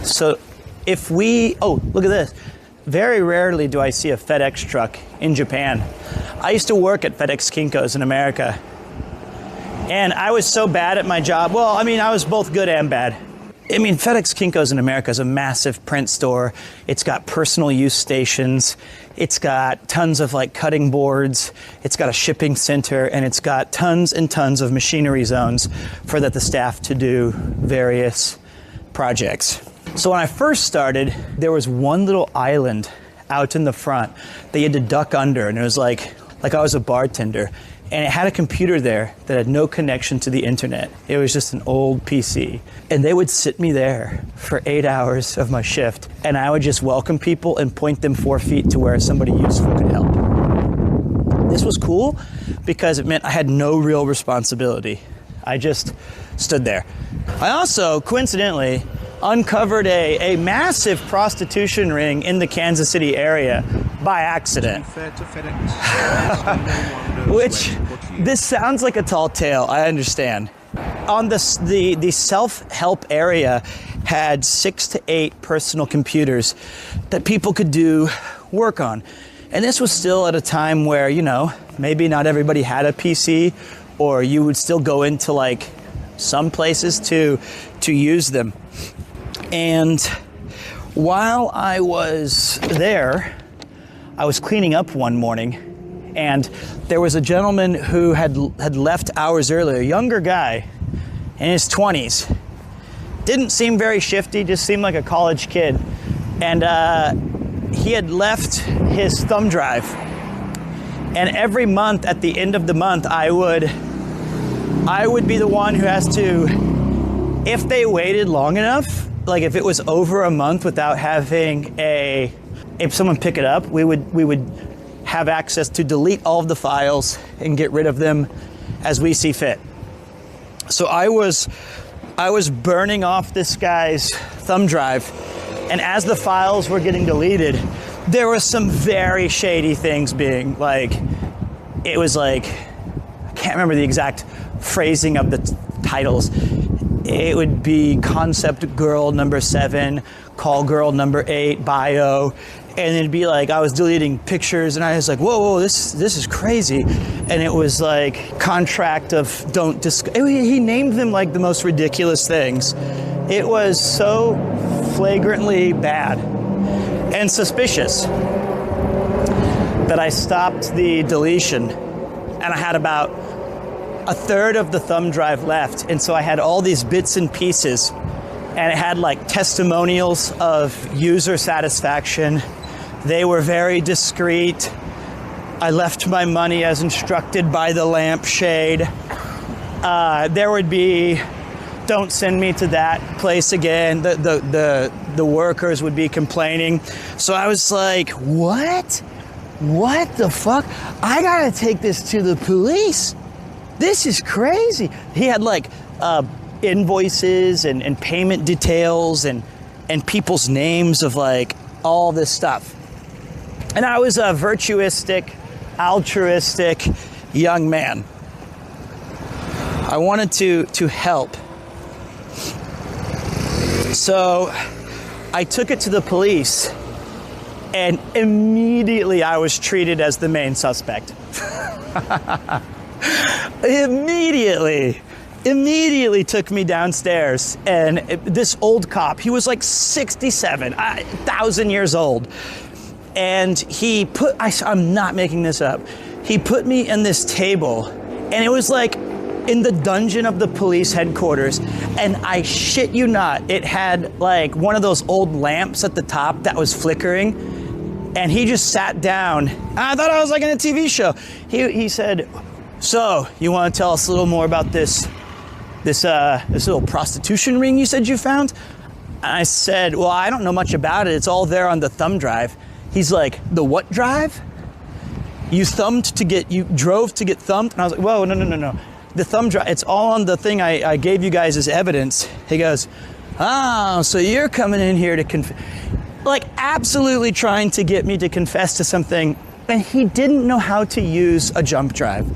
So if we, oh, look at this. Very rarely do I see a FedEx truck in Japan. I used to work at FedEx Kinko's in America. And I was so bad at my job. Well, I mean, I was both good and bad. I mean, FedEx Kinko's in America is a massive print store. It's got personal use stations. It's got tons of like cutting boards. It's got a shipping center, and it's got tons and tons of machinery zones for the staff to do various projects. So when I first started, there was one little island out in the front that you had to duck under, and it was like I was a bartender. And it had a computer there that had no connection to the internet. It was just an old PC. And they would sit me there for 8 hours of my shift, and I would just welcome people and point them 4 feet to where somebody useful could help. This was cool because it meant I had no real responsibility. I just stood there. I also, coincidentally, uncovered a massive prostitution ring in the Kansas City area by accident. Which, this sounds like a tall tale, I understand. On the self-help area had 6 to 8 personal computers that people could do work on. And this was still at a time where, you know, maybe not everybody had a PC, or you would still go into like some places to use them. And while I was there, I was cleaning up one morning, and there was a gentleman who had left hours earlier, a younger guy in his 20s. Didn't seem very shifty, just seemed like a college kid. And he had left his thumb drive. And every month, at the end of the month, I would be the one who has to, if they waited long enough, like if it was over a month without having if someone pick it up, we would have access to delete all of the files and get rid of them as we see fit. So I was burning off this guy's thumb drive, and as the files were getting deleted, there were some very shady things being it was like, I can't remember the exact phrasing of the titles. It would be concept girl number 7, call girl number 8, bio. And it'd be like, I was deleting pictures, and I was like, whoa, this is crazy. And it was like, contract of don't discuss. He named them like the most ridiculous things. It was so flagrantly bad and suspicious that I stopped the deletion, and I had about a third of the thumb drive left. And so I had all these bits and pieces, and it had like testimonials of user satisfaction. They were very discreet. I left my money as instructed by the lampshade. There would be, don't send me to that place again. The workers would be complaining. So I was like, what? What the fuck? I gotta take this to the police. This is crazy. He had like invoices and payment details and people's names of like all this stuff. And I was a virtuistic, altruistic young man. I wanted to help. So I took it to the police, and immediately I was treated as the main suspect. Immediately took me downstairs, and this old cop, he was like 67, 1,000 years old. And he put, I'm not making this up, he put me in this table, and it was like in the dungeon of the police headquarters, and I shit you not, it had like one of those old lamps at the top that was flickering, and he just sat down. I thought I was like in a TV show. He said, so you want to tell us a little more about this little prostitution ring you said you found? And I said, well, I don't know much about it. It's all there on the thumb drive. He's like, the what drive? You drove to get thumbed? And I was like, whoa, no. The thumb drive, it's all on the thing I gave you guys as evidence. He goes, oh, so you're coming in here to confess. Like absolutely trying to get me to confess to something. And he didn't know how to use a jump drive.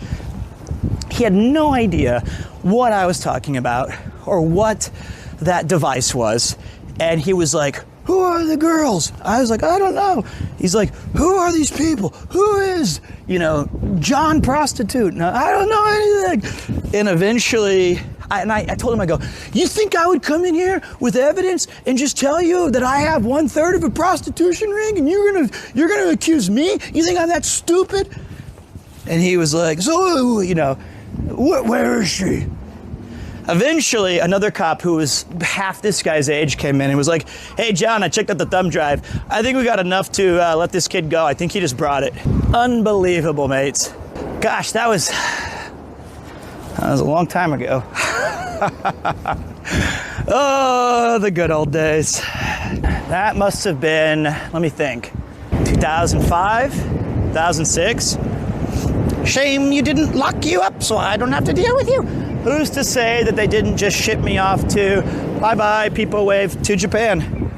He had no idea what I was talking about or what that device was. And he was like, who are the girls? I was like, I don't know. He's like, who are these people? Who is, John prostitute? No, I don't know anything. And eventually, I told him, I go, you think I would come in here with evidence and just tell you that I have 1/3 of a prostitution ring and you're gonna accuse me? You think I'm that stupid? And he was like, so, where is she? Eventually, another cop who was half this guy's age came in and was like, hey, John, I checked out the thumb drive. I think we got enough to let this kid go. I think he just brought it. Unbelievable, mates. Gosh, that was a long time ago. Oh, the good old days. That must have been, let me think, 2005, 2006. Shame you didn't lock you up so I don't have to deal with you. Who's to say that they didn't just ship me off to bye-bye, people wave, to Japan?